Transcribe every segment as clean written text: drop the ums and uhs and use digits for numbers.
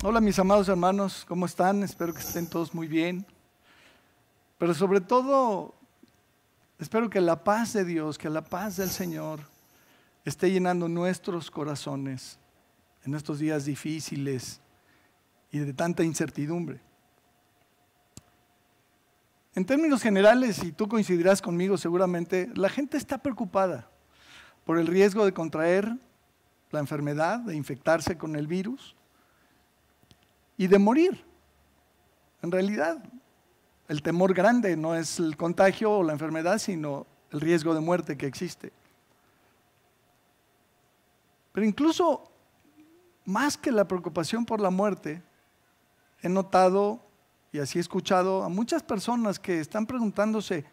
Hola mis amados hermanos, ¿cómo están? Espero que estén todos muy bien. Pero sobre todo, espero que la paz de Dios, que la paz del Señor esté llenando nuestros corazones en estos días difíciles y de tanta incertidumbre. En términos generales, y tú coincidirás conmigo seguramente, la gente está preocupada por el riesgo de contraer la enfermedad, de infectarse con el virus y de morir. En realidad, el temor grande no es el contagio o la enfermedad, sino el riesgo de muerte que existe. Pero incluso más que la preocupación por la muerte, he notado y así he escuchado a muchas personas que están preguntándose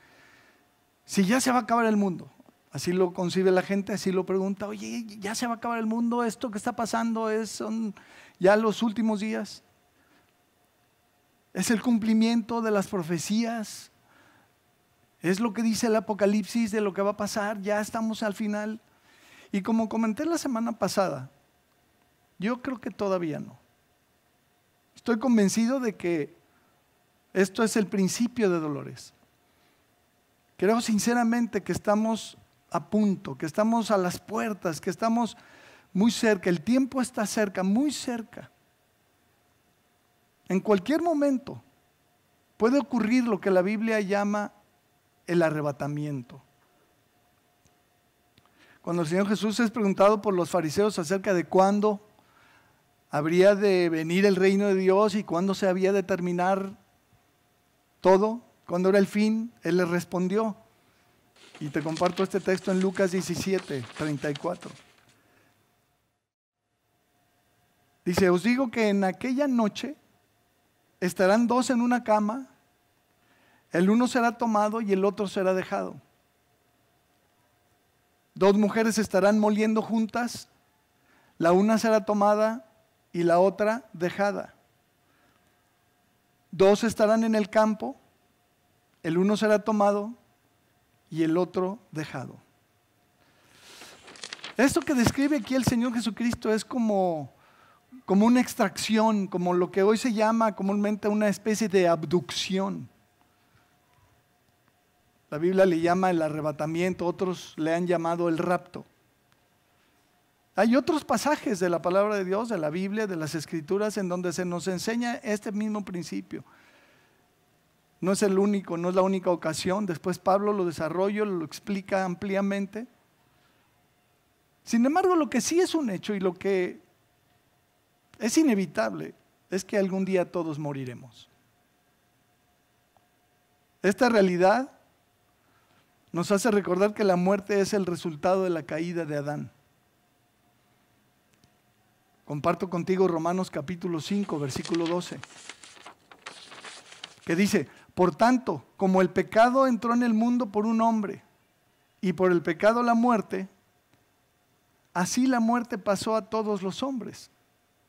si ya se va a acabar el mundo. Así lo concibe la gente, así lo pregunta. Oye, ¿ya se va a acabar el mundo? ¿Esto que está pasando son ya los últimos días? ¿Es el cumplimiento de las profecías? ¿Es lo que dice el Apocalipsis de lo que va a pasar? ¿Ya estamos al final? Y como comenté la semana pasada, yo creo que todavía no. Estoy convencido de que esto es el principio de dolores. Creo sinceramente que estamos a punto, que estamos a las puertas, que estamos muy cerca. El tiempo está cerca, muy cerca. En cualquier momento puede ocurrir lo que la Biblia llama el arrebatamiento. Cuando el Señor Jesús es preguntado por los fariseos acerca de cuándo habría de venir el reino de Dios y cuándo se había de terminar todo, cuándo era el fin, Él les respondió. Y te comparto este texto en Lucas 17, 34. Dice, os digo que en aquella noche estarán dos en una cama, el uno será tomado y el otro será dejado. Dos mujeres estarán moliendo juntas, la una será tomada y la otra dejada. Dos estarán en el campo, el uno será tomado y el otro dejado. Esto que describe aquí el Señor Jesucristo es como una extracción, como lo que hoy se llama comúnmente una especie de abducción. La Biblia le llama el arrebatamiento, otros le han llamado el rapto. Hay otros pasajes de la palabra de Dios, de la Biblia, de las Escrituras, en donde se nos enseña este mismo principio. No es el único, no es la única ocasión. Después Pablo lo desarrolla, lo explica ampliamente. Sin embargo, lo que sí es un hecho y lo que es inevitable es que algún día todos moriremos. Esta realidad nos hace recordar que la muerte es el resultado de la caída de Adán. Comparto contigo Romanos capítulo 5, versículo 12, que dice, por tanto, como el pecado entró en el mundo por un hombre, y por el pecado la muerte, así la muerte pasó a todos los hombres,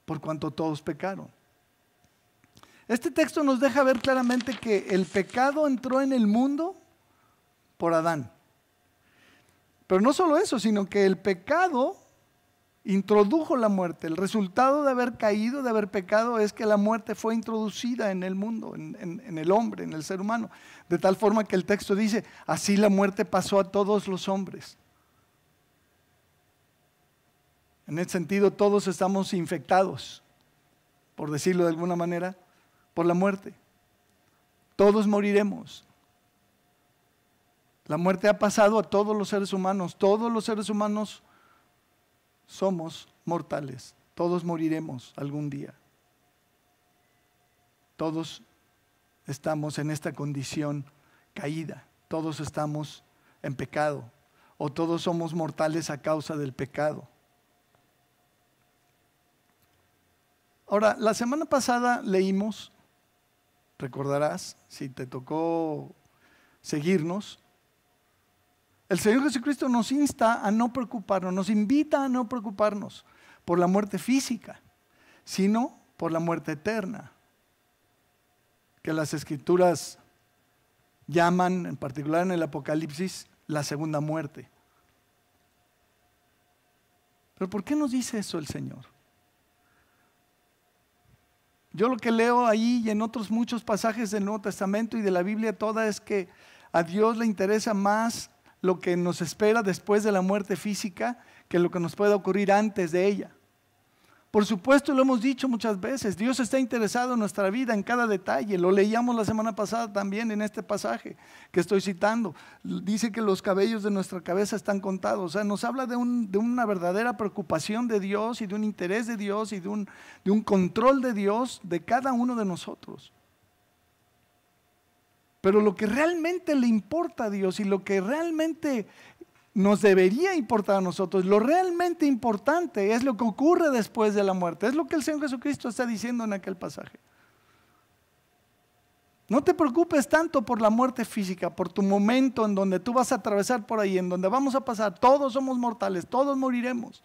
por cuanto todos pecaron. Este texto nos deja ver claramente que el pecado entró en el mundo por Adán. Pero no solo eso, sino que el pecado introdujo la muerte. El resultado de haber caído, de haber pecado, es que la muerte fue introducida en el mundo, en el hombre, en el ser humano. De tal forma que el texto dice, así la muerte pasó a todos los hombres. En ese sentido, todos estamos infectados, por decirlo de alguna manera, por la muerte. Todos moriremos. La muerte ha pasado a todos los seres humanos. Todos los seres humanos somos mortales. Todos moriremos algún día. Todos estamos en esta condición caída. Todos estamos en pecado. O todos somos mortales a causa del pecado. Ahora, la semana pasada leímos, recordarás, si te tocó seguirnos, el Señor Jesucristo nos insta a no preocuparnos, nos invita a no preocuparnos por la muerte física, sino por la muerte eterna, que las Escrituras llaman, en particular en el Apocalipsis, la segunda muerte. Pero ¿por qué nos dice eso el Señor? Yo lo que leo ahí y en otros muchos pasajes del Nuevo Testamento y de la Biblia toda es que a Dios le interesa más lo que nos espera después de la muerte física que lo que nos pueda ocurrir antes de ella. Por supuesto, lo hemos dicho muchas veces, Dios está interesado en nuestra vida, en cada detalle. Lo leíamos la semana pasada también en este pasaje que estoy citando. Dice que los cabellos de nuestra cabeza están contados. O sea, nos habla de una verdadera preocupación de Dios y de un interés de Dios y de un control de Dios de cada uno de nosotros. Pero lo que realmente le importa a Dios y lo que realmente nos debería importar a nosotros, lo realmente importante es lo que ocurre después de la muerte. Es lo que el Señor Jesucristo está diciendo en aquel pasaje. No te preocupes tanto por la muerte física, por tu momento en donde tú vas a atravesar por ahí, en donde vamos a pasar. Todos somos mortales, todos moriremos.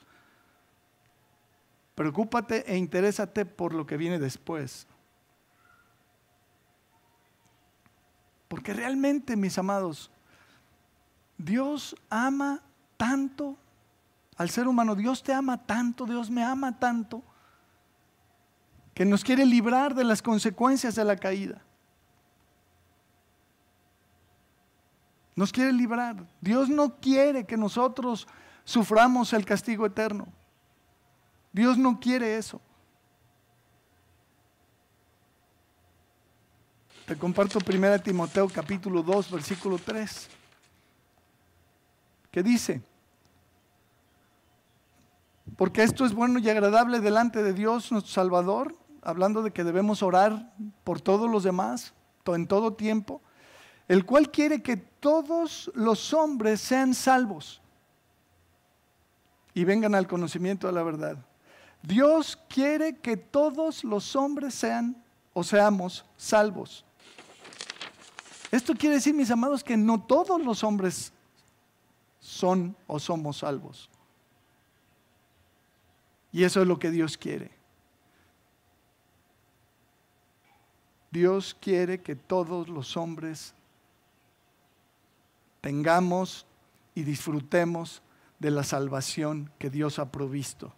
Preocúpate e interésate por lo que viene después. Porque realmente, mis amados, Dios ama tanto al ser humano. Dios te ama tanto, Dios me ama tanto, que nos quiere librar de las consecuencias de la caída. Nos quiere librar. Dios no quiere que nosotros suframos el castigo eterno. Dios no quiere eso. Te comparto 1 Timoteo capítulo 2, versículo 3. ¿Qué dice? Porque esto es bueno y agradable delante de Dios nuestro Salvador, hablando de que debemos orar por todos los demás, en todo tiempo, el cual quiere que todos los hombres sean salvos y vengan al conocimiento de la verdad. Dios quiere que todos los hombres sean o seamos salvos. Esto quiere decir, mis amados, que no todos los hombres son o somos salvos. Y eso es lo que Dios quiere. Dios quiere que todos los hombres tengamos y disfrutemos de la salvación que Dios ha provisto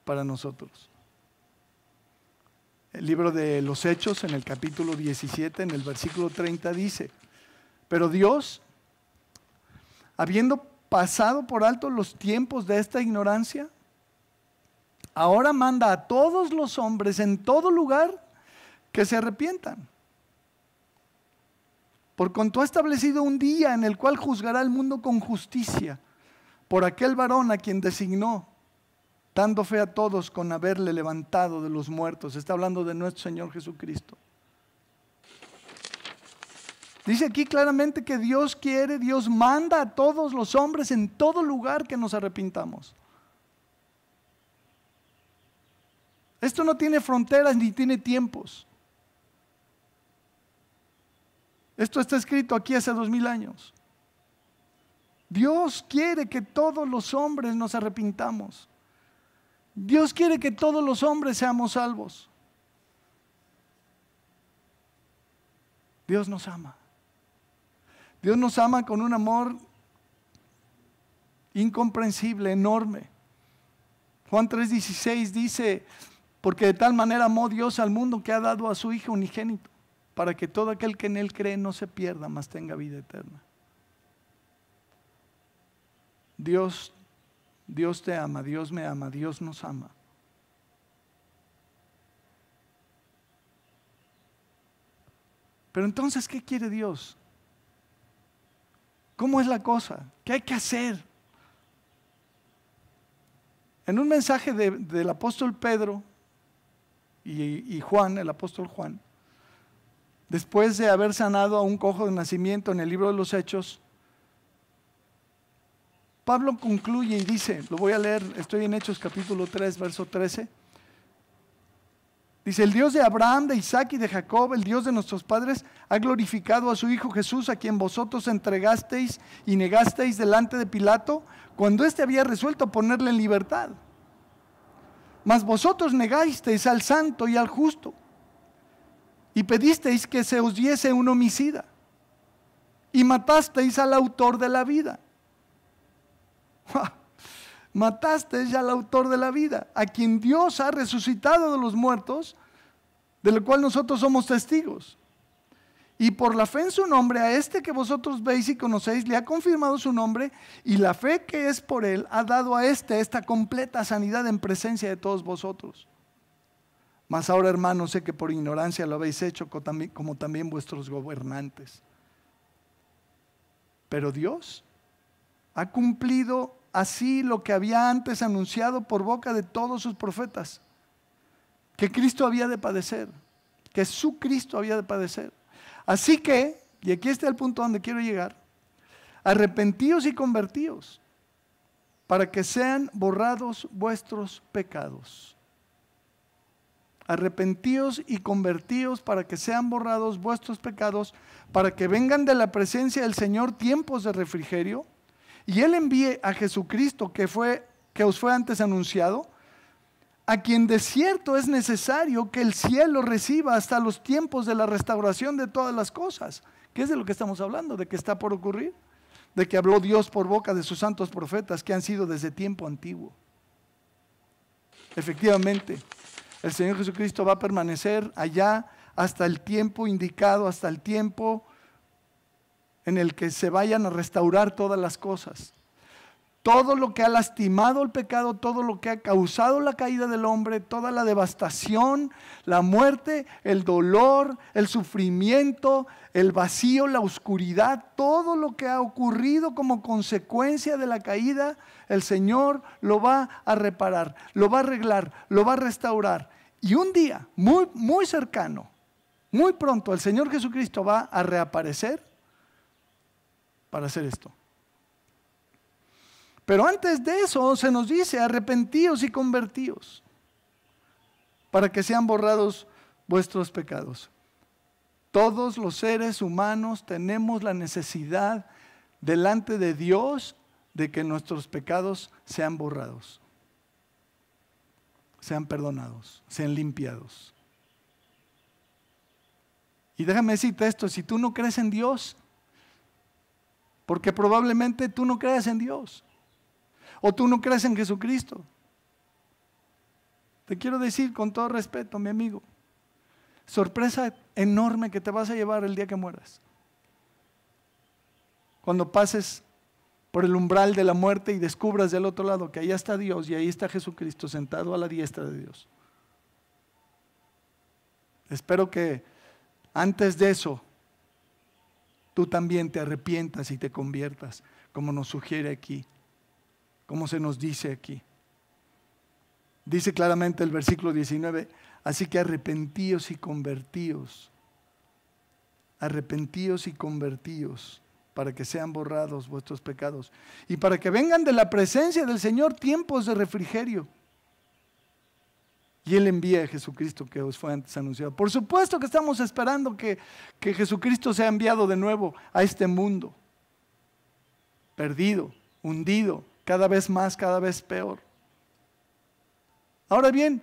para nosotros. El libro de los Hechos, en el capítulo 17, en el versículo 30 dice: pero Dios, habiendo pasado por alto los tiempos de esta ignorancia, ahora manda a todos los hombres en todo lugar que se arrepientan. Por cuanto ha establecido un día en el cual juzgará al mundo con justicia, por aquel varón a quien designó, dando fe a todos con haberle levantado de los muertos. Está hablando de nuestro Señor Jesucristo. Dice aquí claramente que Dios quiere, Dios manda a todos los hombres en todo lugar que nos arrepintamos. Esto no tiene fronteras ni tiene tiempos. Esto está escrito aquí hace 2000 años. Dios quiere que todos los hombres nos arrepintamos. Dios quiere que todos los hombres seamos salvos. Dios nos ama. Dios nos ama con un amor incomprensible, enorme. Juan 3:16 dice: porque de tal manera amó Dios al mundo que ha dado a su Hijo unigénito, para que todo aquel que en Él cree no se pierda, mas tenga vida eterna. Dios te ama, Dios me ama, Dios nos ama. Pero entonces, ¿qué quiere Dios? ¿Cómo es la cosa? ¿Qué hay que hacer? En un mensaje del apóstol Pedro y Juan, el apóstol Juan, después de haber sanado a un cojo de nacimiento en el libro de los Hechos, Pablo concluye y dice, lo voy a leer, estoy en Hechos capítulo 3, verso 13. Dice: el Dios de Abraham, de Isaac y de Jacob, el Dios de nuestros padres, ha glorificado a su Hijo Jesús, a quien vosotros entregasteis y negasteis delante de Pilato, cuando éste había resuelto ponerle en libertad. Mas vosotros negasteis al santo y al justo, y pedisteis que se os diese un homicida, y matasteis al autor de la vida. Matasteis al autor de la vida, a quien Dios ha resucitado de los muertos, de lo cual nosotros somos testigos. Y por la fe en su nombre, a este que vosotros veis y conocéis, le ha confirmado su nombre, y la fe que es por él ha dado a esta completa sanidad en presencia de todos vosotros. Mas ahora, hermanos, sé que por ignorancia lo habéis hecho como también vuestros gobernantes. Pero Dios ha cumplido así lo que había antes anunciado por boca de todos sus profetas, que Cristo había de padecer, que su Cristo había de padecer. Así que, y aquí está el punto donde quiero llegar, arrepentíos y convertíos para que sean borrados vuestros pecados. Arrepentíos y convertíos para que sean borrados vuestros pecados, para que vengan de la presencia del Señor tiempos de refrigerio, y Él envíe a Jesucristo que os fue antes anunciado, a quien de cierto es necesario que el cielo reciba hasta los tiempos de la restauración de todas las cosas. ¿Qué es de lo que estamos hablando? ¿De qué está por ocurrir? De que habló Dios por boca de sus santos profetas que han sido desde tiempo antiguo. Efectivamente, el Señor Jesucristo va a permanecer allá hasta el tiempo indicado, hasta el tiempo en el que se vayan a restaurar todas las cosas. Todo lo que ha lastimado el pecado, todo lo que ha causado la caída del hombre, toda la devastación, la muerte, el dolor, el sufrimiento, el vacío, la oscuridad, todo lo que ha ocurrido como consecuencia de la caída, el Señor lo va a reparar, lo va a arreglar, lo va a restaurar. Y un día muy, muy cercano, muy pronto, el Señor Jesucristo va a reaparecer para hacer esto. Pero antes de eso se nos dice: arrepentíos y convertíos para que sean borrados vuestros pecados. Todos los seres humanos tenemos la necesidad delante de Dios de que nuestros pecados sean borrados, sean perdonados, sean limpiados. Y déjame decirte esto: si tú no crees en Dios, porque probablemente tú no creas en Dios, o tú no crees en Jesucristo, te quiero decir con todo respeto, mi amigo, sorpresa enorme que te vas a llevar el día que mueras. Cuando pases por el umbral de la muerte y descubras del otro lado que allá está Dios y ahí está Jesucristo sentado a la diestra de Dios. Espero que antes de eso tú también te arrepientas y te conviertas, como nos sugiere aquí, como se nos dice aquí. Dice claramente el versículo 19: así que arrepentíos y convertíos para que sean borrados vuestros pecados y para que vengan de la presencia del Señor tiempos de refrigerio. Y Él envía a Jesucristo que os fue antes anunciado. Por supuesto que estamos esperando que Jesucristo sea enviado de nuevo a este mundo perdido, hundido, cada vez más, cada vez peor. Ahora bien,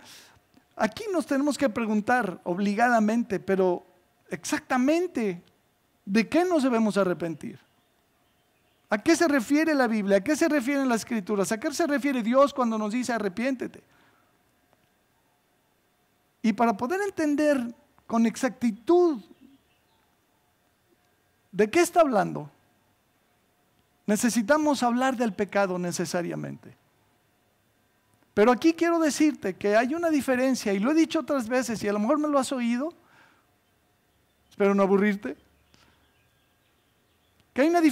aquí nos tenemos que preguntar obligadamente, pero exactamente, ¿de qué nos debemos arrepentir? ¿A qué se refiere la Biblia? ¿A qué se refieren las Escrituras? ¿A qué se refiere Dios cuando nos dice arrepiéntete? Y para poder entender con exactitud de qué está hablando, necesitamos hablar del pecado necesariamente. Pero aquí quiero decirte que hay una diferencia, y lo he dicho otras veces, y a lo mejor me lo has oído, espero no aburrirte, que hay una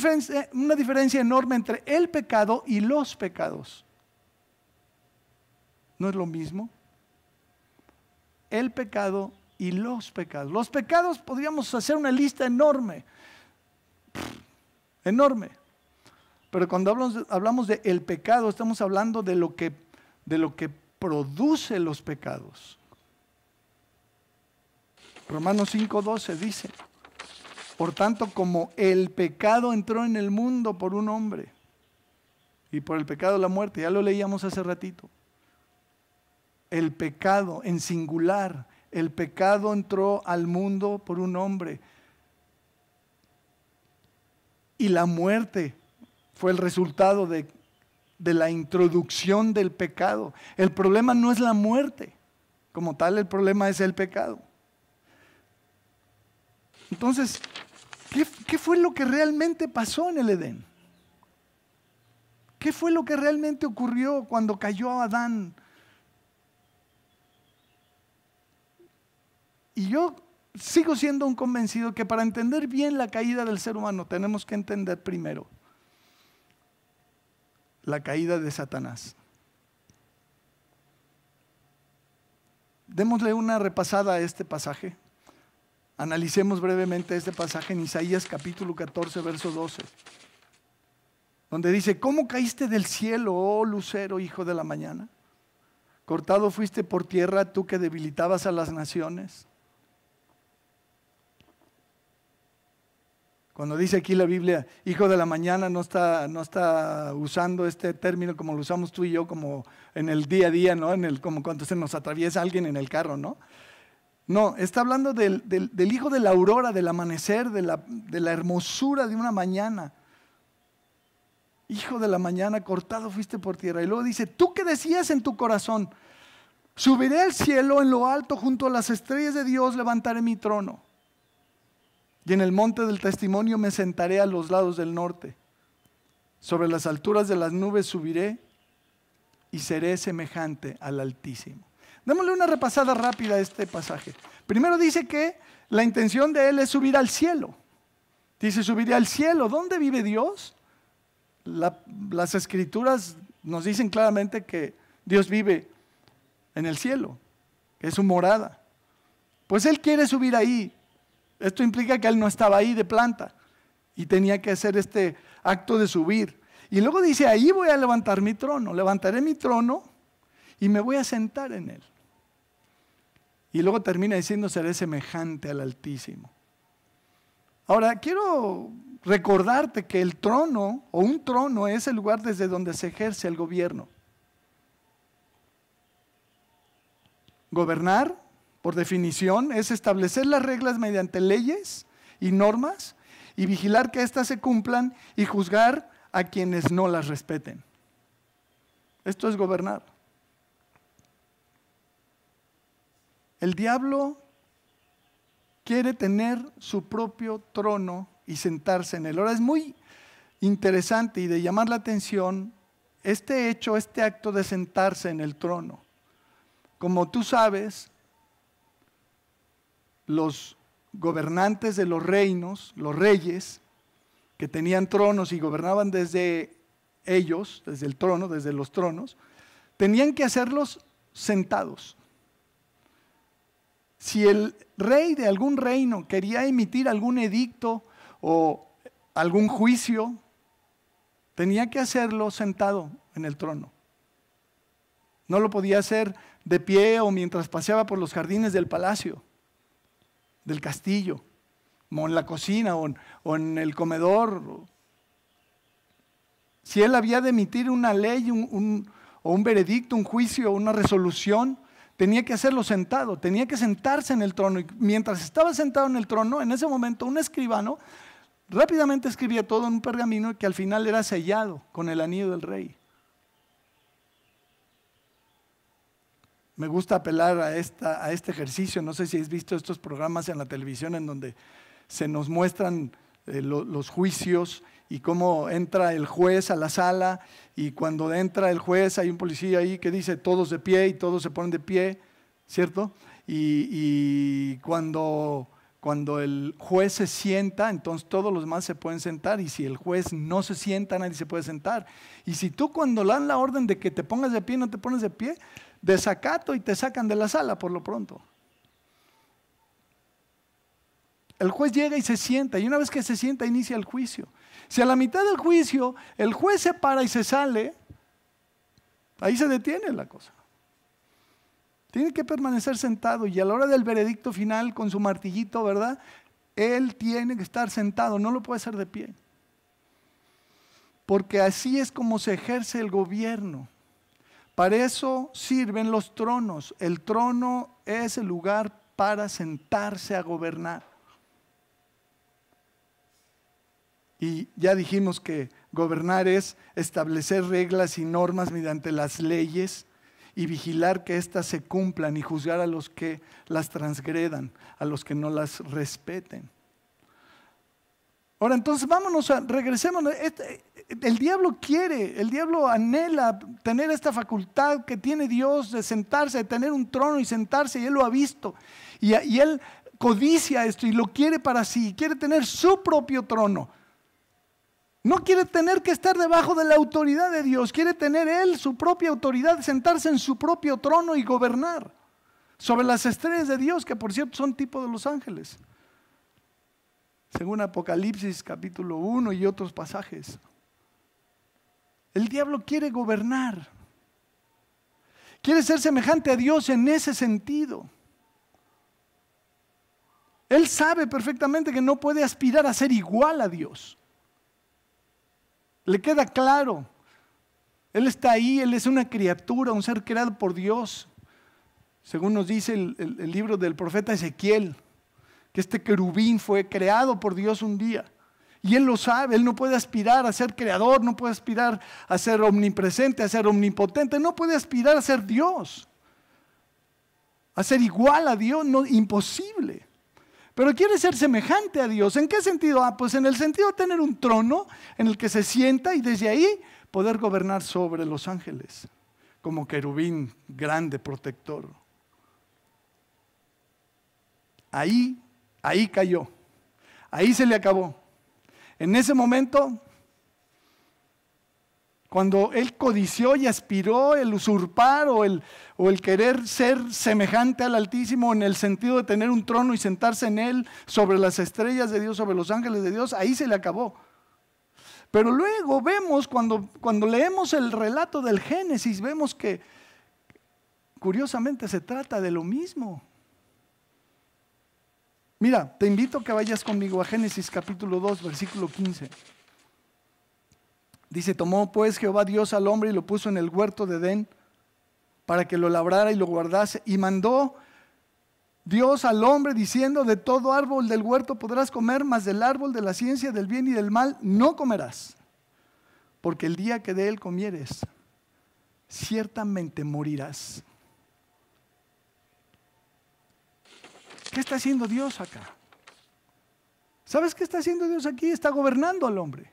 diferencia enorme entre el pecado y los pecados. ¿No es lo mismo? El pecado y los pecados. Los pecados podríamos hacer una lista enorme, enorme. Pero cuando hablamos de el pecado, estamos hablando de lo que produce los pecados. Romanos 5:12 dice: por tanto, como el pecado entró en el mundo por un hombre, y por el pecado la muerte, ya lo leíamos hace ratito. El pecado en singular, el pecado entró al mundo por un hombre, y la muerte fue el resultado de la introducción del pecado. El problema no es la muerte como tal, el problema es el pecado. Entonces, ¿qué fue lo que realmente pasó en el Edén? ¿Qué fue lo que realmente ocurrió cuando cayó Adán? Y yo sigo siendo un convencido que para entender bien la caída del ser humano tenemos que entender primero la caída de Satanás. Démosle una repasada a este pasaje. Analicemos brevemente este pasaje en Isaías capítulo 14, verso 12, donde dice: ¿Cómo caíste del cielo, oh lucero, hijo de la mañana? Cortado fuiste por tierra, tú que debilitabas a las naciones. Cuando dice aquí la Biblia, hijo de la mañana, no está usando este término como lo usamos tú y yo, como en el día a día, ¿no? Como cuando se nos atraviesa alguien en el carro, ¿no? No, está hablando del hijo de la aurora, del amanecer, de la hermosura de una mañana. Hijo de la mañana, cortado fuiste por tierra. Y luego dice: tú que decías en tu corazón, subiré al cielo, en lo alto, junto a las estrellas de Dios, levantaré mi trono. Y en el monte del testimonio me sentaré a los lados del norte. Sobre las alturas de las nubes subiré y seré semejante al Altísimo. Démosle una repasada rápida a este pasaje. Primero dice que la intención de él es subir al cielo. Dice: subiré al cielo. ¿Dónde vive Dios? Las escrituras nos dicen claramente que Dios vive en el cielo, que es su morada. Pues él quiere subir ahí. Esto implica que él no estaba ahí de planta y tenía que hacer este acto de subir. Y luego dice: ahí voy a levantar mi trono, levantaré mi trono y me voy a sentar en él. Y luego termina diciendo: seré semejante al Altísimo. Ahora, quiero recordarte que el trono o un trono es el lugar desde donde se ejerce el gobierno. Gobernar, por definición, es establecer las reglas mediante leyes y normas y vigilar que éstas se cumplan y juzgar a quienes no las respeten. Esto es gobernar. El diablo quiere tener su propio trono y sentarse en él. Ahora, es muy interesante y de llamar la atención este hecho, este acto de sentarse en el trono. Como tú sabes, los gobernantes de los reinos, los reyes, que tenían tronos y gobernaban desde ellos, desde el trono, desde los tronos, tenían que hacerlos sentados. Si el rey de algún reino quería emitir algún edicto o algún juicio, tenía que hacerlo sentado en el trono. No lo podía hacer de pie o mientras paseaba por los jardines del palacio, del castillo, o en la cocina o en el comedor. Si él había de emitir una ley o un veredicto, un juicio, una resolución, tenía que hacerlo sentado, tenía que sentarse en el trono. Y mientras estaba sentado en el trono, en ese momento un escribano rápidamente escribía todo en un pergamino que al final era sellado con el anillo del rey. Me gusta apelar a este ejercicio. No sé si has visto estos programas en la televisión en donde se nos muestran los juicios y cómo entra el juez a la sala, y cuando entra el juez hay un policía ahí que dice todos de pie y todos se ponen de pie, ¿cierto? Y cuando el juez se sienta, entonces todos los demás se pueden sentar, y si el juez no se sienta, nadie se puede sentar. Y si tú cuando le dan la orden de que te pongas de pie no te pones de pie, desacato y te sacan de la sala por lo pronto. El juez llega y se sienta, y una vez que se sienta inicia el juicio. Si a la mitad del juicio el juez se para y se sale, ahí se detiene la cosa. Tiene que permanecer sentado, y a la hora del veredicto final con su martillito, ¿verdad? Él tiene que estar sentado, no lo puede hacer de pie. Porque así es como se ejerce el gobierno. Para eso sirven los tronos. El trono es el lugar para sentarse a gobernar. Y ya dijimos que gobernar es establecer reglas y normas mediante las leyes y vigilar que éstas se cumplan y juzgar a los que las transgredan, a los que no las respeten. Ahora entonces regresemos. El diablo anhela tener esta facultad que tiene Dios de sentarse, de tener un trono y sentarse, y Él lo ha visto. Y Él codicia esto y lo quiere para sí, quiere tener su propio trono. No quiere tener que estar debajo de la autoridad de Dios, quiere tener Él su propia autoridad, sentarse en su propio trono y gobernar sobre las estrellas de Dios, que por cierto son tipo de los ángeles, según Apocalipsis capítulo 1 y otros pasajes. El diablo quiere gobernar, quiere ser semejante a Dios en ese sentido. Él sabe perfectamente que no puede aspirar a ser igual a Dios. Le queda claro. Él está ahí, Él es una criatura, un ser creado por Dios. Según nos dice el libro del profeta Ezequiel, que este querubín fue creado por Dios un día. Y Él lo sabe, Él no puede aspirar a ser creador, no puede aspirar a ser omnipresente, a ser omnipotente, no puede aspirar a ser Dios, a ser igual a Dios, no, imposible. Pero quiere ser semejante a Dios. ¿En qué sentido? Pues en el sentido de tener un trono en el que se sienta y desde ahí poder gobernar sobre los ángeles, como querubín grande, protector. Ahí cayó, ahí se le acabó. En ese momento, cuando él codició y aspiró el usurpar o el querer ser semejante al Altísimo en el sentido de tener un trono y sentarse en él sobre las estrellas de Dios, sobre los ángeles de Dios, ahí se le acabó. Pero luego vemos, cuando leemos el relato del Génesis, vemos que curiosamente se trata de lo mismo. Mira, te invito a que vayas conmigo a Génesis capítulo 2, versículo 15. Dice, tomó pues Jehová Dios al hombre y lo puso en el huerto de Edén para que lo labrara y lo guardase. Y mandó Dios al hombre diciendo, de todo árbol del huerto podrás comer, mas del árbol de la ciencia del bien y del mal no comerás. Porque el día que de él comieres, ciertamente morirás. ¿Qué está haciendo Dios acá? ¿Sabes qué está haciendo Dios aquí? Está gobernando al hombre.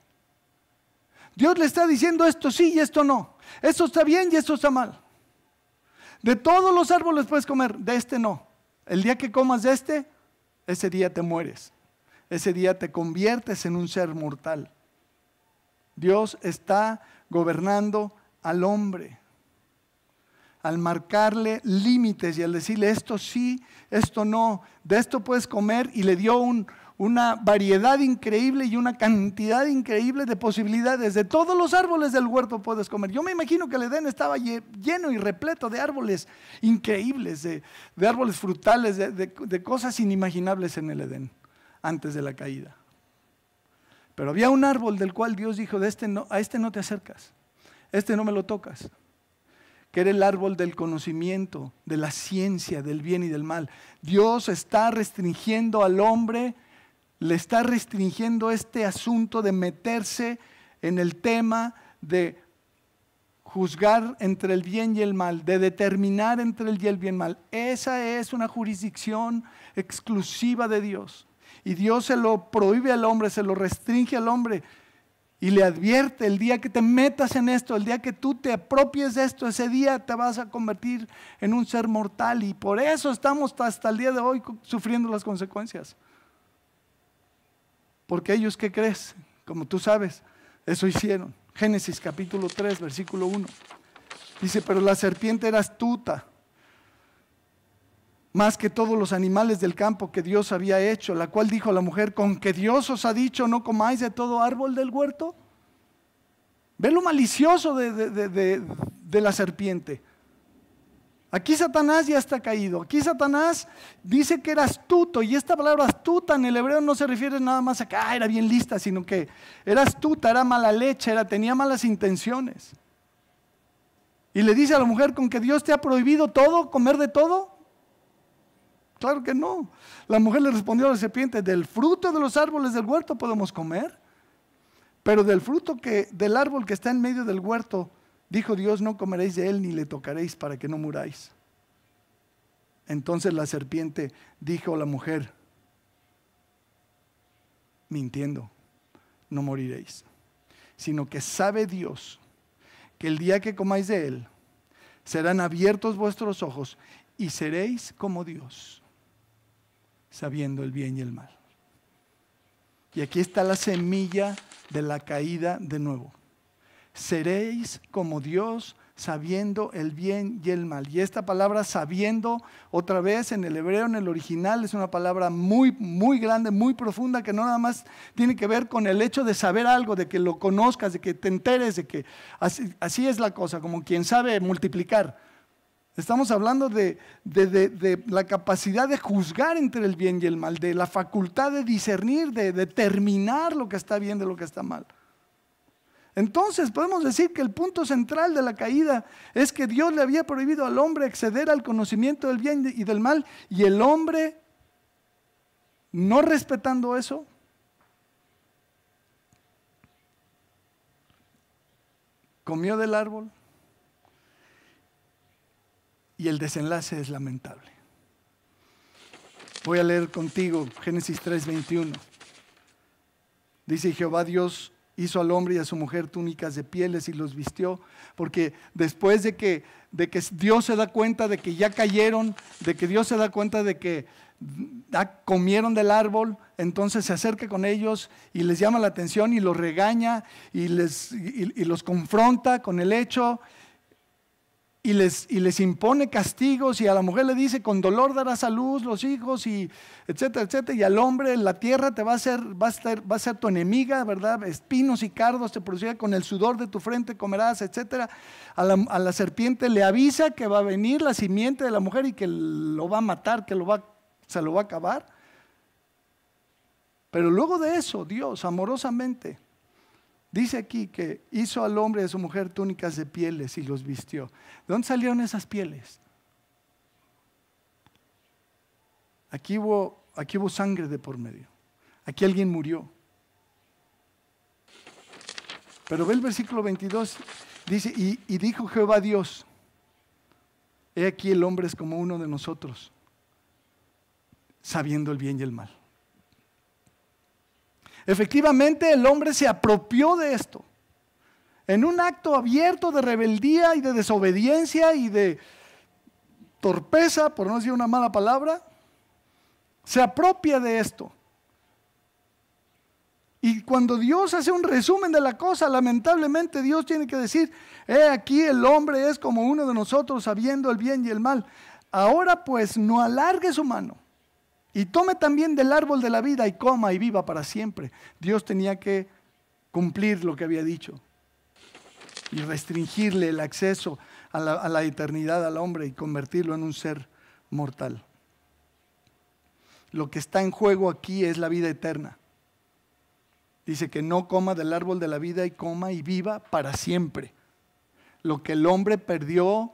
Dios le está diciendo esto sí y esto no. Esto está bien y esto está mal. De todos los árboles puedes comer, de este no. El día que comas de este, ese día te mueres. Ese día te conviertes en un ser mortal. Dios está gobernando al hombre. Al marcarle límites y al decirle esto sí, esto no, de esto puedes comer, y le dio una variedad increíble y una cantidad increíble de posibilidades. De todos los árboles del huerto puedes comer. Yo me imagino que el Edén estaba lleno y repleto de árboles increíbles, de árboles frutales, de cosas inimaginables en el Edén antes de la caída. Pero había un árbol del cual Dios dijo, a este no te acercas, este no me lo tocas. Que era el árbol del conocimiento, de la ciencia, del bien y del mal. Dios está restringiendo al hombre, le está restringiendo este asunto de meterse en el tema de juzgar entre el bien y el mal, de determinar entre el bien y el mal. Esa es una jurisdicción exclusiva de Dios. Y Dios se lo prohíbe al hombre, se lo restringe al hombre. Y le advierte, el día que te metas en esto, el día que tú te apropies de esto, ese día te vas a convertir en un ser mortal. Y por eso estamos hasta el día de hoy sufriendo las consecuencias. Porque ellos, ¿qué crees? Como tú sabes, eso hicieron. Génesis capítulo 3, versículo 1. Dice, pero la serpiente era astuta, más que todos los animales del campo que Dios había hecho, la cual dijo a la mujer, ¿con que Dios os ha dicho no comáis de todo árbol del huerto? Ve lo malicioso de la serpiente. Aquí Satanás ya está caído. Aquí Satanás dice que era astuto, y esta palabra astuta en el hebreo no se refiere nada más a que era bien lista, sino que era astuta, era mala leche, tenía malas intenciones. Y le dice a la mujer, ¿con que Dios te ha prohibido todo, comer de todo? Claro que no. La mujer le respondió a la serpiente, del fruto de los árboles del huerto podemos comer, pero del árbol que está en medio del huerto, dijo Dios, no comeréis de él ni le tocaréis para que no muráis. Entonces la serpiente dijo a la mujer, mintiendo, no moriréis, sino que sabe Dios que el día que comáis de él, serán abiertos vuestros ojos y seréis como Dios, sabiendo el bien y el mal. Y aquí está la semilla de la caída de nuevo. Seréis como Dios, sabiendo el bien y el mal. Y esta palabra sabiendo, otra vez en el hebreo, en el original, es una palabra muy, muy grande, muy profunda, que no nada más tiene que ver con el hecho de saber algo, de que lo conozcas, de que te enteres, de que así es la cosa, como quien sabe multiplicar. Estamos hablando de la capacidad de juzgar entre el bien y el mal, de la facultad de discernir, de determinar lo que está bien de lo que está mal. Entonces podemos decir que el punto central de la caída es que Dios le había prohibido al hombre acceder al conocimiento del bien y del mal, y el hombre, no respetando eso, comió del árbol, y el desenlace es lamentable. Voy a leer contigo Génesis 3:21. Dice: Jehová Dios hizo al hombre y a su mujer túnicas de pieles y los vistió, porque después de que Dios se da cuenta de que ya cayeron, de que Dios se da cuenta de que comieron del árbol, entonces se acerca con ellos y les llama la atención y los regaña y los confronta con el hecho y les impone castigos, y a la mujer le dice: con dolor darás a luz los hijos, y etcétera, etcétera. Y al hombre: la tierra te va a ser tu enemiga, ¿verdad? Espinos y cardos te producirá, con el sudor de tu frente comerás, etcétera. A la serpiente le avisa que va a venir la simiente de la mujer y que lo va a matar, que se lo va a acabar. Pero luego de eso, Dios amorosamente dice aquí que hizo al hombre y a su mujer túnicas de pieles y los vistió. ¿De dónde salieron esas pieles? Aquí hubo sangre de por medio. Aquí alguien murió. Pero ve el versículo 22, dice: y dijo Jehová Dios: he aquí el hombre es como uno de nosotros, sabiendo el bien y el mal. Efectivamente, el hombre se apropió de esto en un acto abierto de rebeldía y de desobediencia y de torpeza, por no decir una mala palabra. Se apropia de esto. Y cuando Dios hace un resumen de la cosa, lamentablemente Dios tiene que decir: he aquí el hombre es como uno de nosotros, sabiendo el bien y el mal. Ahora pues, no alargue su mano y tome también del árbol de la vida y coma y viva para siempre. Dios tenía que cumplir lo que había dicho y restringirle el acceso a la eternidad al hombre y convertirlo en un ser mortal. Lo que está en juego aquí es la vida eterna. Dice que no coma del árbol de la vida y coma y viva para siempre. Lo que el hombre perdió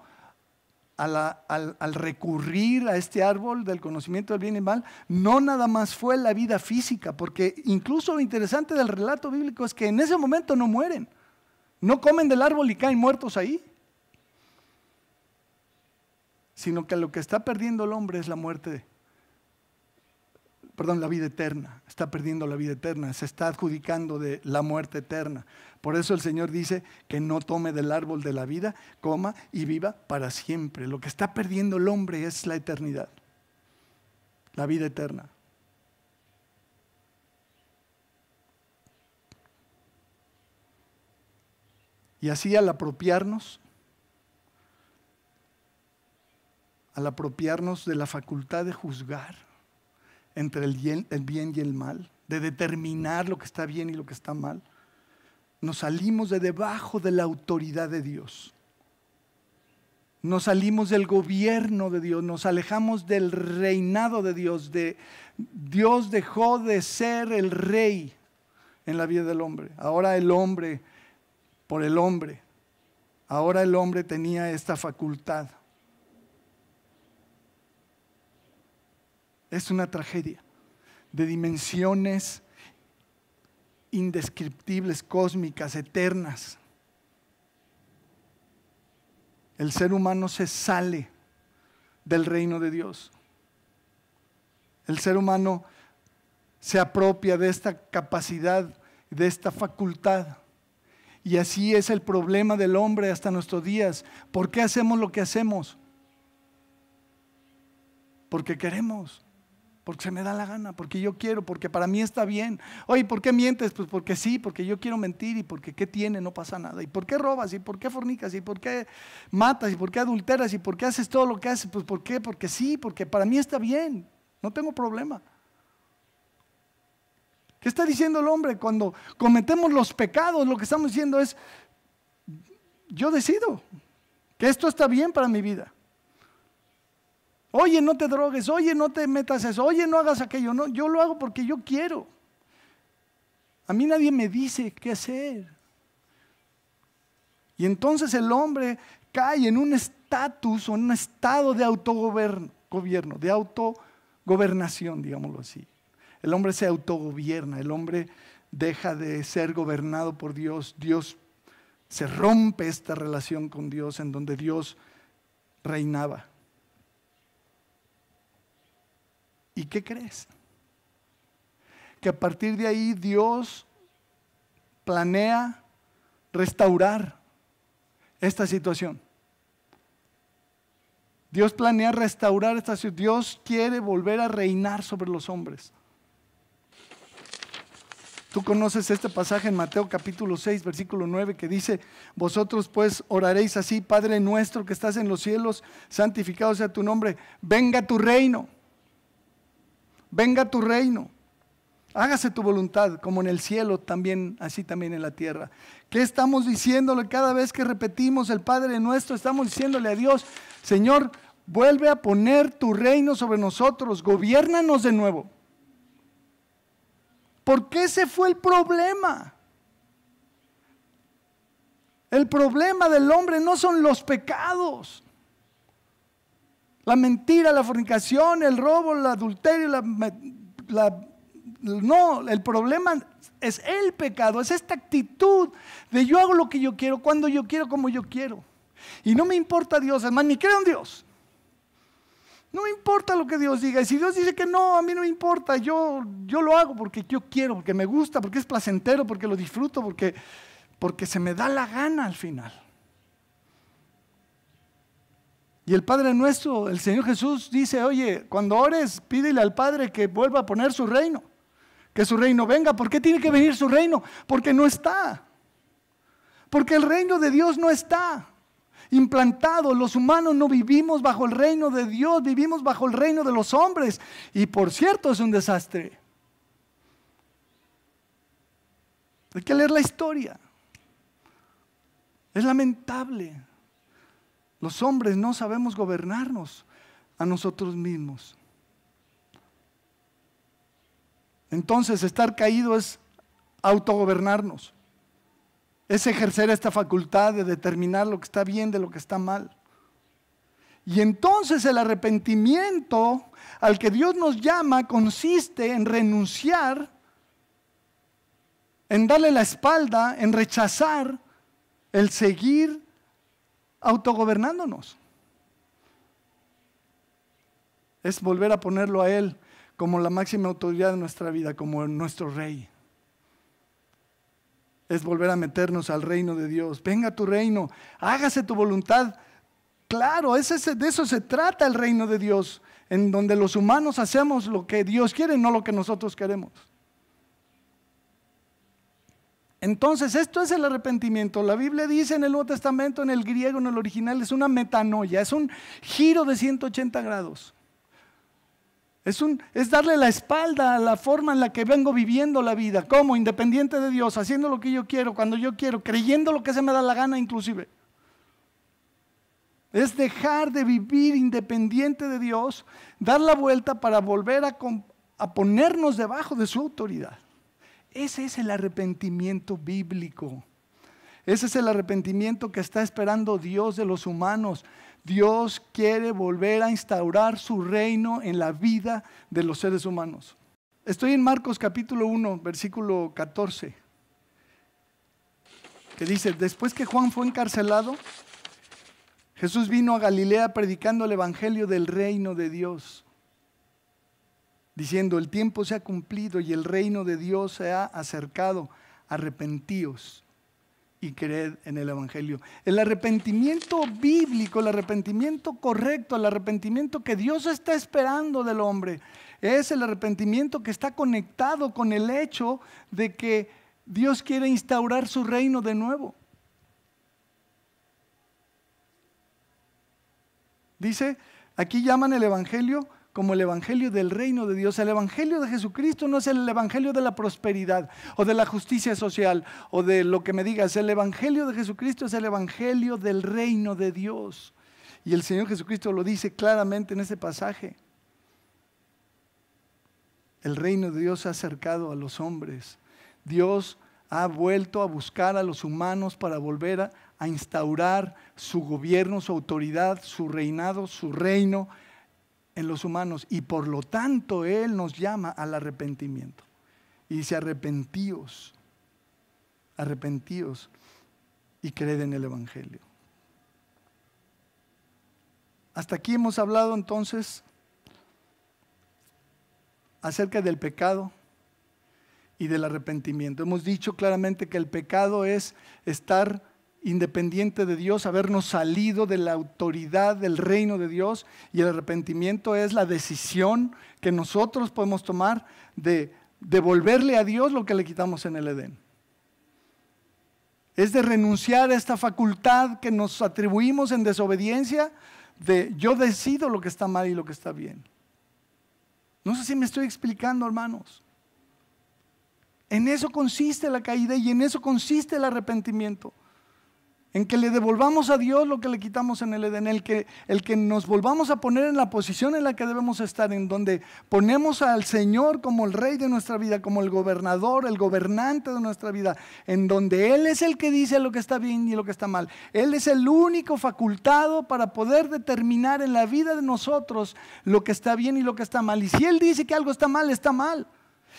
al recurrir a este árbol del conocimiento del bien y el mal, no nada más fue la vida física, porque incluso lo interesante del relato bíblico es que en ese momento no mueren, no comen del árbol y caen muertos ahí, sino que lo que está perdiendo el hombre es la vida eterna. Está perdiendo la vida eterna, se está adjudicando de la muerte eterna. Por eso el Señor dice que no tome del árbol de la vida, coma y viva para siempre. Lo que está perdiendo el hombre es la eternidad, la vida eterna. Y así al apropiarnos de la facultad de juzgar entre el bien y el mal, de determinar lo que está bien y lo que está mal, nos salimos de debajo de la autoridad de Dios. Nos salimos del gobierno de Dios, nos alejamos del reinado de Dios. Dios dejó de ser el rey en la vida del hombre. Ahora el hombre tenía esta facultad. Es una tragedia de dimensiones indescriptibles, cósmicas, eternas. El ser humano se sale del reino de Dios. El ser humano se apropia de esta capacidad de esta facultad. Y así es el problema del hombre hasta nuestros días. ¿Por qué hacemos lo que hacemos? Porque queremos, porque se me da la gana, porque yo quiero, porque para mí está bien. Oye, ¿por qué mientes? Pues porque sí, porque yo quiero mentir y porque ¿qué tiene? No pasa nada. ¿Y por qué robas? ¿Y por qué fornicas? ¿Y por qué matas? ¿Y por qué adulteras? ¿Y por qué haces todo lo que haces? Pues ¿por qué? Porque sí, porque para mí está bien, no tengo problema. ¿Qué está diciendo el hombre? Cuando cometemos los pecados, lo que estamos diciendo es, yo decido que esto está bien para mi vida. Oye, no te drogues, oye, no te metas eso, oye, no hagas aquello. No, yo lo hago porque yo quiero. A mí nadie me dice qué hacer. Y entonces el hombre cae en un estatus o en un estado de autogobierno, de autogobernación, digámoslo así. El hombre se autogobierna, el hombre deja de ser gobernado por Dios. Dios se rompe esta relación con Dios en donde Dios reinaba. ¿Y qué crees? Que a partir de ahí Dios planea restaurar esta situación. Dios planea restaurar esta situación. Dios quiere volver a reinar sobre los hombres. Tú conoces este pasaje en Mateo capítulo 6, versículo 9, que dice: vosotros pues oraréis así: Padre nuestro que estás en los cielos, santificado sea tu nombre, venga tu reino. Venga tu reino, hágase tu voluntad, como en el cielo, también, así también en la tierra. ¿Qué estamos diciéndole cada vez que repetimos el Padre nuestro? Estamos diciéndole a Dios: Señor, vuelve a poner tu reino sobre nosotros, gobiérnanos de nuevo. Porque ese fue el problema. El problema del hombre no son los pecados. La mentira, la fornicación, el robo, el adulterio, no, el problema es el pecado, es esta actitud de yo hago lo que yo quiero, cuando yo quiero, como yo quiero. Y no me importa Dios, además ni creo en Dios. No me importa lo que Dios diga. Y si Dios dice que no, a mí no me importa. Yo lo hago porque yo quiero, porque me gusta, porque es placentero, porque lo disfruto, porque se me da la gana al final. Y el Padre nuestro, el Señor Jesús dice: oye, cuando ores, pídele al Padre que vuelva a poner su reino, que su reino venga. ¿Por qué tiene que venir su reino? Porque no está. Porque el reino de Dios no está implantado. Los humanos no vivimos bajo el reino de Dios, vivimos bajo el reino de los hombres. Y por cierto, es un desastre. Hay que leer la historia. Es lamentable. Los hombres no sabemos gobernarnos a nosotros mismos. Entonces, estar caído es autogobernarnos. Es ejercer esta facultad de determinar lo que está bien de lo que está mal. Y entonces el arrepentimiento al que Dios nos llama consiste en renunciar, en darle la espalda, en rechazar el seguir autogobernándonos. Es volver a ponerlo a Él como la máxima autoridad de nuestra vida, como nuestro Rey. Es volver a meternos al reino de Dios. Venga tu reino, hágase tu voluntad. Claro, de eso se trata el reino de Dios, en donde los humanos hacemos lo que Dios quiere, no lo que nosotros queremos. Entonces, esto es el arrepentimiento. La Biblia dice en el Nuevo Testamento, en el griego, en el original, es una metanoia, es un giro de 180 grados. Es darle la espalda a la forma en la que vengo viviendo la vida, como independiente de Dios, haciendo lo que yo quiero, cuando yo quiero, creyendo lo que se me da la gana inclusive. Es dejar de vivir independiente de Dios, dar la vuelta para volver a ponernos debajo de su autoridad. Ese es el arrepentimiento bíblico. Ese es el arrepentimiento que está esperando Dios de los humanos. Dios quiere volver a instaurar su reino en la vida de los seres humanos. Estoy en Marcos capítulo 1, versículo 14, que dice: después que Juan fue encarcelado, Jesús vino a Galilea predicando el evangelio del reino de Dios, diciendo: el tiempo se ha cumplido y el reino de Dios se ha acercado. arrepentíos y creed en el Evangelio. El arrepentimiento bíblico, el arrepentimiento correcto, el arrepentimiento que Dios está esperando del hombre, es el arrepentimiento que está conectado con el hecho de que Dios quiere instaurar su reino de nuevo. Dice, aquí llaman el Evangelio como el Evangelio del reino de Dios. El Evangelio de Jesucristo no es el Evangelio de la prosperidad o de la justicia social o de lo que me digas. El Evangelio de Jesucristo es el Evangelio del reino de Dios. Y el Señor Jesucristo lo dice claramente en ese pasaje. El reino de Dios se ha acercado a los hombres. Dios ha vuelto a buscar a los humanos para volver a instaurar su gobierno, su autoridad, su reinado, su reino en los humanos, y por lo tanto Él nos llama al arrepentimiento y dice: arrepentíos y creed en el Evangelio. Hasta aquí hemos hablado entonces acerca del pecado y del arrepentimiento. Hemos dicho claramente que el pecado es estar independiente de Dios, habernos salido de la autoridad del reino de Dios, y el arrepentimiento es la decisión que nosotros podemos tomar de devolverle a Dios lo que le quitamos en el Edén. Es de renunciar a esta facultad que nos atribuimos en desobediencia de yo decido lo que está mal y lo que está bien. No sé si me estoy explicando, hermanos. En eso consiste la caída y en eso consiste el arrepentimiento. En que le devolvamos a Dios lo que le quitamos en el Edén, el que nos volvamos a poner en la posición en la que debemos estar, en donde ponemos al Señor como el Rey de nuestra vida, como el gobernador, el gobernante de nuestra vida, en donde Él es el que dice lo que está bien y lo que está mal. Él es el único facultado para poder determinar en la vida de nosotros lo que está bien y lo que está mal. Y si Él dice que algo está mal, está mal.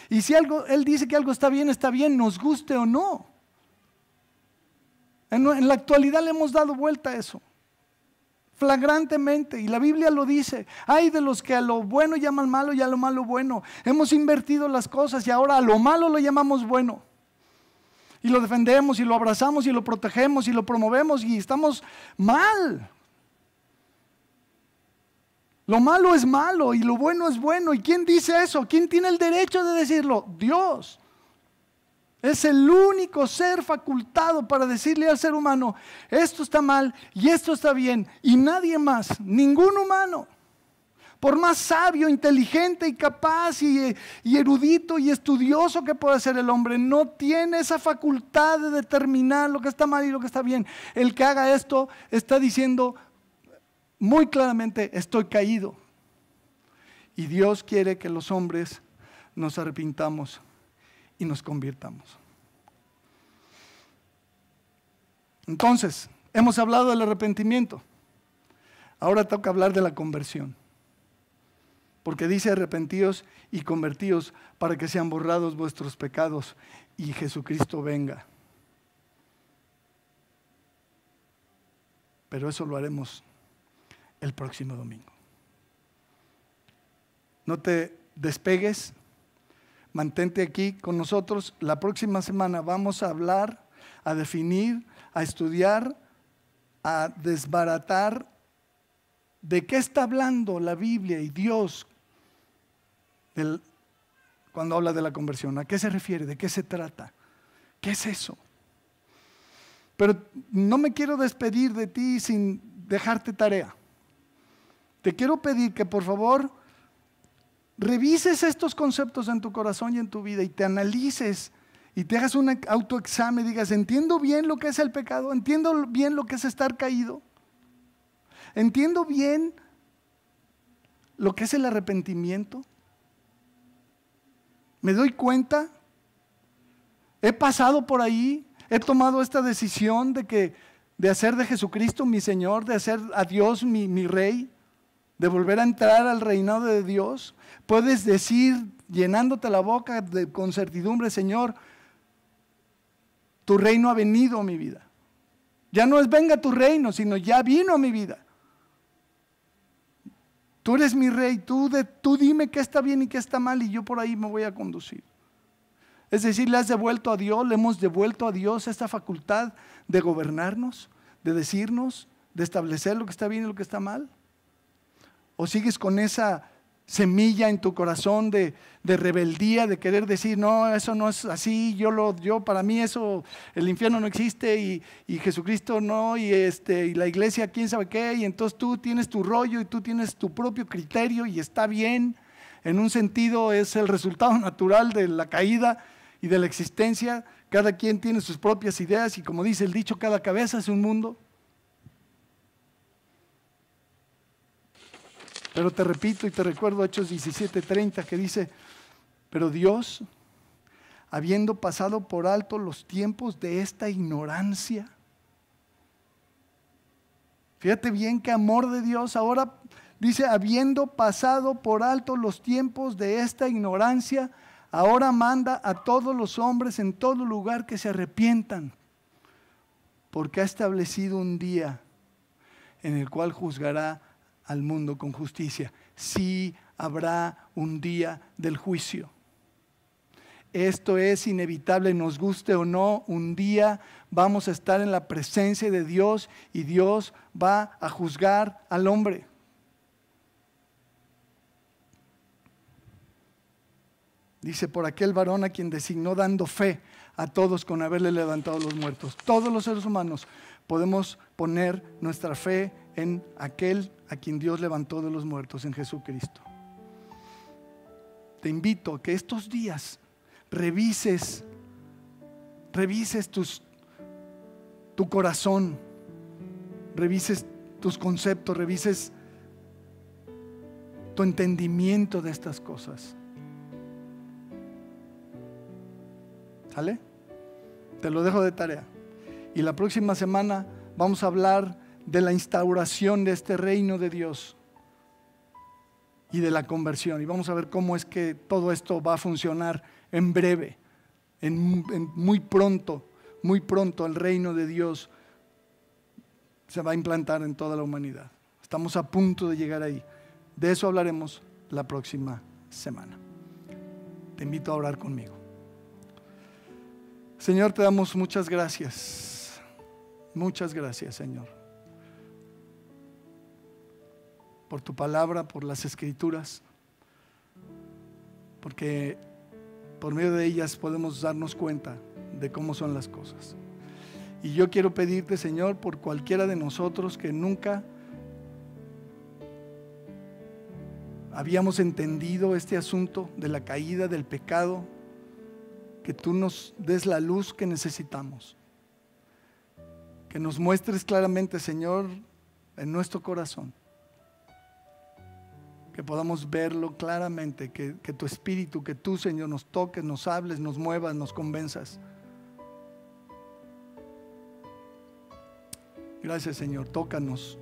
Y si Él dice que algo está bien, nos guste o no. En la actualidad le hemos dado vuelta a eso, flagrantemente, y la Biblia lo dice. Hay de los que a lo bueno llaman malo y a lo malo bueno. Hemos invertido las cosas y ahora a lo malo lo llamamos bueno. Y lo defendemos y lo abrazamos y lo protegemos y lo promovemos, y estamos mal. Lo malo es malo y lo bueno es bueno. ¿Y quién dice eso? ¿Quién tiene el derecho de decirlo? Dios. Es el único ser facultado para decirle al ser humano: esto está mal y esto está bien, y nadie más, ningún humano, por más sabio, inteligente y capaz y erudito y estudioso que pueda ser el hombre, no tiene esa facultad de determinar lo que está mal y lo que está bien. El que haga esto está diciendo muy claramente: estoy caído. Y Dios quiere que los hombres nos arrepintamos y nos convirtamos. Entonces, hemos hablado del arrepentimiento. Ahora toca hablar de la conversión. Porque dice: arrepentíos y convertíos para que sean borrados vuestros pecados y Jesucristo venga. Pero eso lo haremos el próximo domingo. No te despegues. Mantente aquí con nosotros. La próxima semana vamos a hablar, a definir, a estudiar, a desbaratar de qué está hablando la Biblia y Dios cuando habla de la conversión. ¿A qué se refiere? ¿De qué se trata? ¿Qué es eso? Pero no me quiero despedir de ti sin dejarte tarea. Te quiero pedir que por favor revises estos conceptos en tu corazón y en tu vida y te analices y te hagas un autoexamen y digas: ¿entiendo bien lo que es el pecado? ¿Entiendo bien lo que es estar caído? ¿Entiendo bien lo que es el arrepentimiento? ¿Me doy cuenta? ¿He pasado por ahí? ¿He tomado esta decisión de hacer de Jesucristo mi Señor, de hacer a Dios mi Rey? De volver a entrar al reinado de Dios. Puedes decir, llenándote la boca con certidumbre: Señor, tu reino ha venido a mi vida. Ya no es venga tu reino, sino ya vino a mi vida. Tú eres mi Rey, tú dime qué está bien y qué está mal, y yo por ahí me voy a conducir. Es decir, le has devuelto a Dios, le hemos devuelto a Dios esta facultad de gobernarnos, de decirnos, de establecer lo que está bien y lo que está mal. ¿O sigues con esa semilla en tu corazón de rebeldía, de querer decir, no, eso no es así, para mí eso, el infierno no existe y Jesucristo no, y la iglesia quién sabe qué, y entonces tú tienes tu rollo y tú tienes tu propio criterio y está bien? En un sentido es el resultado natural de la caída y de la existencia. Cada quien tiene sus propias ideas y, como dice el dicho, cada cabeza es un mundo. Pero te repito y te recuerdo Hechos 17:30 que dice, pero Dios, habiendo pasado por alto los tiempos de esta ignorancia. Fíjate bien qué amor de Dios. Ahora dice, habiendo pasado por alto los tiempos de esta ignorancia, ahora manda a todos los hombres en todo lugar que se arrepientan, porque ha establecido un día en el cual juzgará al mundo con justicia. Sí habrá un día del juicio. Esto es inevitable, nos guste o no, un día vamos a estar en la presencia de Dios y Dios va a juzgar al hombre. Dice, por aquel varón a quien designó dando fe a todos con haberle levantado los muertos. Todos los seres humanos podemos poner nuestra fe en aquel a quien Dios levantó de los muertos, en Jesucristo. Te invito a que estos días revises tu corazón, revises tus conceptos, revises tu entendimiento de estas cosas. ¿Sale? Te lo dejo de tarea. Y la próxima semana vamos a hablar de la instauración de este reino de Dios y de la conversión. Y vamos a ver cómo es que todo esto va a funcionar en breve, muy pronto el reino de Dios se va a implantar en toda la humanidad. Estamos a punto de llegar ahí. De eso hablaremos la próxima semana. Te invito a orar conmigo. Señor, te damos muchas gracias. Muchas gracias, Señor, por tu palabra, por las escrituras, porque por medio de ellas podemos darnos cuenta de cómo son las cosas. Y yo quiero pedirte, Señor, por cualquiera de nosotros que nunca habíamos entendido este asunto de la caída, del pecado, que tú nos des la luz que necesitamos. Que nos muestres claramente, Señor, en nuestro corazón. Que podamos verlo claramente, que tu Espíritu, que tú, Señor, nos toques, nos hables, nos muevas, nos convenzas. Gracias, Señor, tócanos,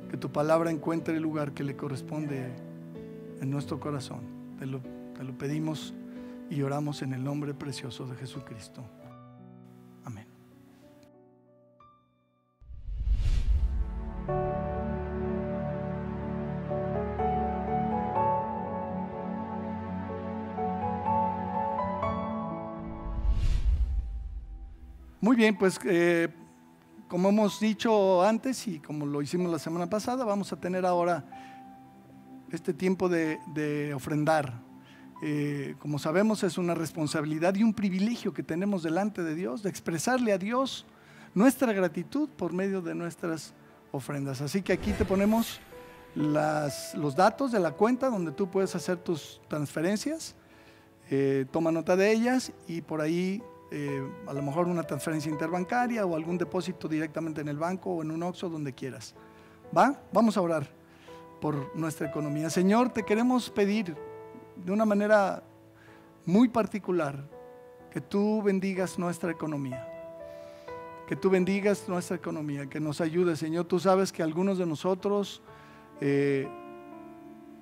que tu palabra encuentre el lugar que le corresponde en nuestro corazón. Te lo pedimos y oramos en el nombre precioso de Jesucristo. Amén. Muy bien, pues como hemos dicho antes y como lo hicimos la semana pasada, vamos a tener ahora este tiempo de ofrendar. Como sabemos, es una responsabilidad y un privilegio que tenemos delante de Dios, de expresarle a Dios nuestra gratitud por medio de nuestras ofrendas. Así que aquí te ponemos los datos de la cuenta donde tú puedes hacer tus transferencias. Toma nota de ellas y por ahí a lo mejor una transferencia interbancaria o algún depósito directamente en el banco o en un Oxxo, donde quieras. ¿Va? Vamos a orar por nuestra economía. Señor, te queremos pedir de una manera muy particular que tú bendigas nuestra economía. Que tú bendigas nuestra economía, que nos ayudes, Señor. Tú sabes que algunos de nosotros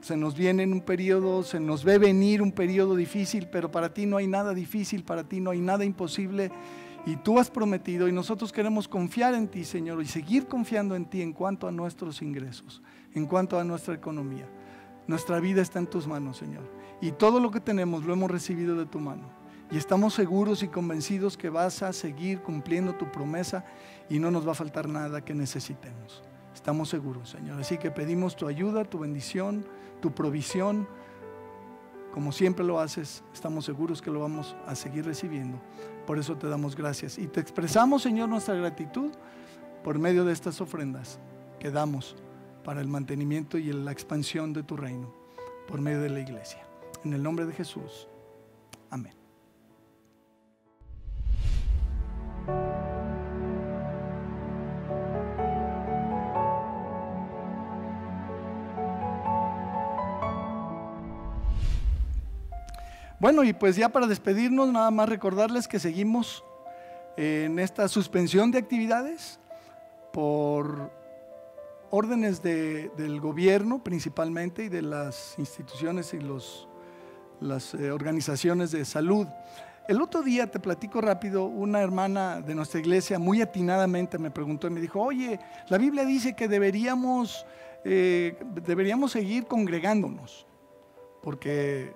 se nos viene un periodo, se nos ve venir un periodo difícil, pero para ti no hay nada difícil, para ti no hay nada imposible. Y tú has prometido y nosotros queremos confiar en ti, Señor, y seguir confiando en ti en cuanto a nuestros ingresos, en cuanto a nuestra economía. Nuestra vida está en tus manos, Señor. Y todo lo que tenemos lo hemos recibido de tu mano. Y estamos seguros y convencidos que vas a seguir cumpliendo tu promesa y no nos va a faltar nada que necesitemos. Estamos seguros, Señor. Así que pedimos tu ayuda, tu bendición, tu provisión. Como siempre lo haces, estamos seguros que lo vamos a seguir recibiendo. Por eso te damos gracias. Y te expresamos, Señor, nuestra gratitud por medio de estas ofrendas que damos para el mantenimiento y la expansión de tu reino por medio de la iglesia. En el nombre de Jesús. Amén. Bueno, y pues ya para despedirnos, nada más recordarles que seguimos en esta suspensión de actividades por órdenes del gobierno principalmente y de las instituciones y las organizaciones de salud. El otro día, te platico rápido, una hermana de nuestra iglesia muy atinadamente me preguntó y me dijo: oye, la Biblia dice que deberíamos seguir congregándonos, porque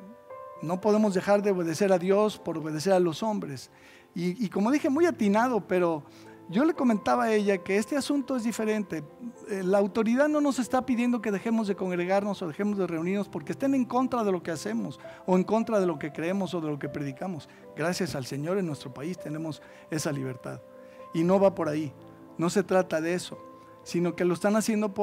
no podemos dejar de obedecer a Dios por obedecer a los hombres. Y como dije, muy atinado, pero yo le comentaba a ella que este asunto es diferente. La autoridad no nos está pidiendo que dejemos de congregarnos o dejemos de reunirnos porque estén en contra de lo que hacemos o en contra de lo que creemos o de lo que predicamos. Gracias al Señor, en nuestro país tenemos esa libertad. Y no va por ahí, no se trata de eso, sino que lo están haciendo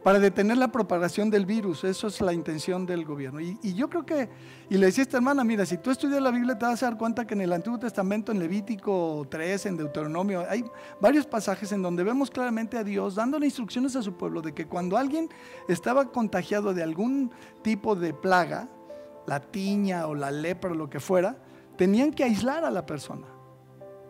para detener la propagación del virus. Eso es la intención del gobierno. Y yo creo que, y le decía a esta hermana: mira, si tú estudias la Biblia te vas a dar cuenta que en el Antiguo Testamento, en Levítico 3, en Deuteronomio, hay varios pasajes en donde vemos claramente a Dios dándole instrucciones a su pueblo de que cuando alguien estaba contagiado de algún tipo de plaga, la tiña o la lepra o lo que fuera, tenían que aislar a la persona.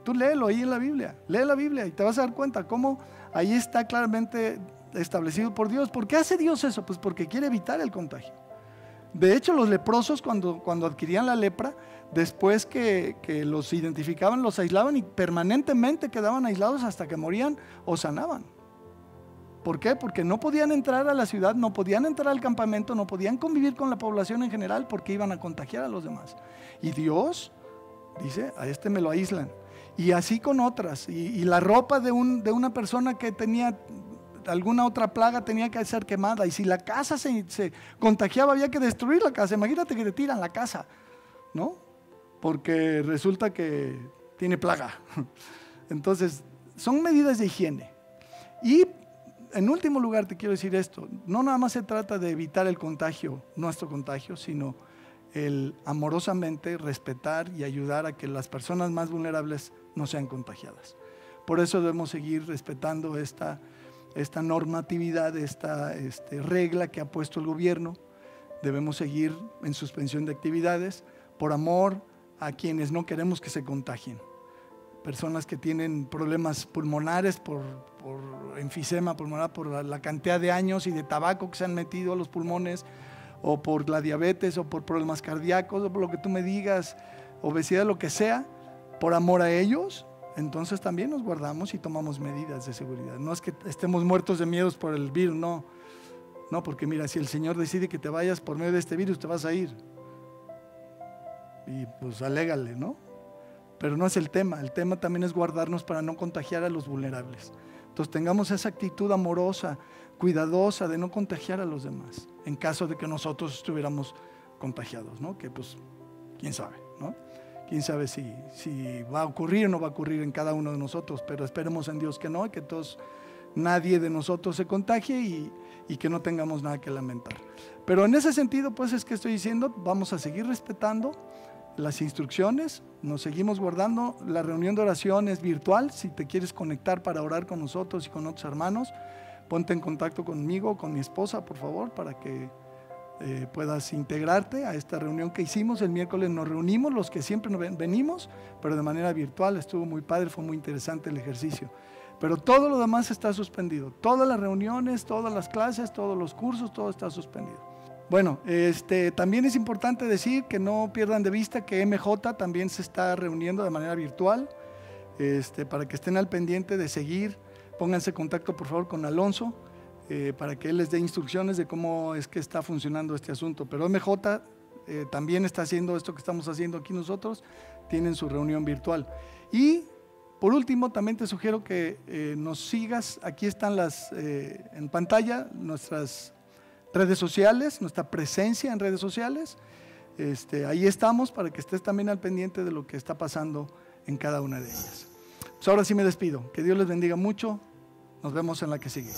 Tú léelo ahí en la Biblia, lee la Biblia y te vas a dar cuenta cómo ahí está claramente establecido por Dios. ¿Por qué hace Dios eso? Pues porque quiere evitar el contagio. De hecho, los leprosos cuando adquirían la lepra, después que los identificaban, los aislaban y permanentemente quedaban aislados hasta que morían o sanaban. ¿Por qué? Porque no podían entrar a la ciudad, no podían entrar al campamento, no podían convivir con la población en general porque iban a contagiar a los demás. Y Dios dice: a este me lo aíslan. Y así con otras. Y la ropa de una persona que tenía alguna otra plaga tenía que ser quemada. Y si la casa se contagiaba, había que destruir la casa. Imagínate que te tiran la casa, ¿no? Porque resulta que tiene plaga. Entonces, son medidas de higiene. Y en último lugar te quiero decir esto: no nada más se trata de evitar el contagio, nuestro contagio, sino el amorosamente respetar y ayudar a que las personas más vulnerables no sean contagiadas. Por eso debemos seguir respetando esta normatividad, esta regla que ha puesto el gobierno. Debemos seguir en suspensión de actividades por amor a quienes no queremos que se contagien. Personas que tienen problemas pulmonares por enfisema pulmonar, por la cantidad de años y de tabaco que se han metido a los pulmones, o por la diabetes, o por problemas cardíacos, o por lo que tú me digas, obesidad, lo que sea, por amor a ellos. Entonces también nos guardamos y tomamos medidas de seguridad. No es que estemos muertos de miedos por el virus, no, porque mira, si el Señor decide que te vayas por medio de este virus, te vas a ir. Y pues alégale, ¿no? Pero no es el tema también es guardarnos para no contagiar a los vulnerables. Entonces tengamos esa actitud amorosa, cuidadosa de no contagiar a los demás, en caso de que nosotros estuviéramos contagiados, ¿no? Que pues, quién sabe, ¿no? Quién sabe si va a ocurrir o no va a ocurrir en cada uno de nosotros, pero esperemos en Dios que no, que nadie de nosotros se contagie y que no tengamos nada que lamentar. Pero en ese sentido, pues es que estoy diciendo, vamos a seguir respetando las instrucciones, nos seguimos guardando. La reunión de oración es virtual. Si te quieres conectar para orar con nosotros y con otros hermanos, ponte en contacto conmigo, con mi esposa, por favor, para que puedas integrarte a esta reunión que hicimos. El miércoles nos reunimos, los que siempre venimos, pero de manera virtual. Estuvo muy padre, fue muy interesante el ejercicio. Pero todo lo demás está suspendido. Todas las reuniones, todas las clases, todos los cursos, todo está suspendido. Bueno, también es importante decir que no pierdan de vista que MJ también se está reuniendo de manera virtual, para que estén al pendiente de seguir. Pónganse en contacto por favor con Alonso, para que él les dé instrucciones de cómo es que está funcionando este asunto. Pero MJ también está haciendo esto que estamos haciendo aquí nosotros, tienen su reunión virtual. Y por último, también te sugiero que nos sigas. Aquí están en pantalla nuestras redes sociales, nuestra presencia en redes sociales. Ahí estamos para que estés también al pendiente de lo que está pasando en cada una de ellas. Pues ahora sí me despido. Que Dios les bendiga mucho. Nos vemos en la que sigue.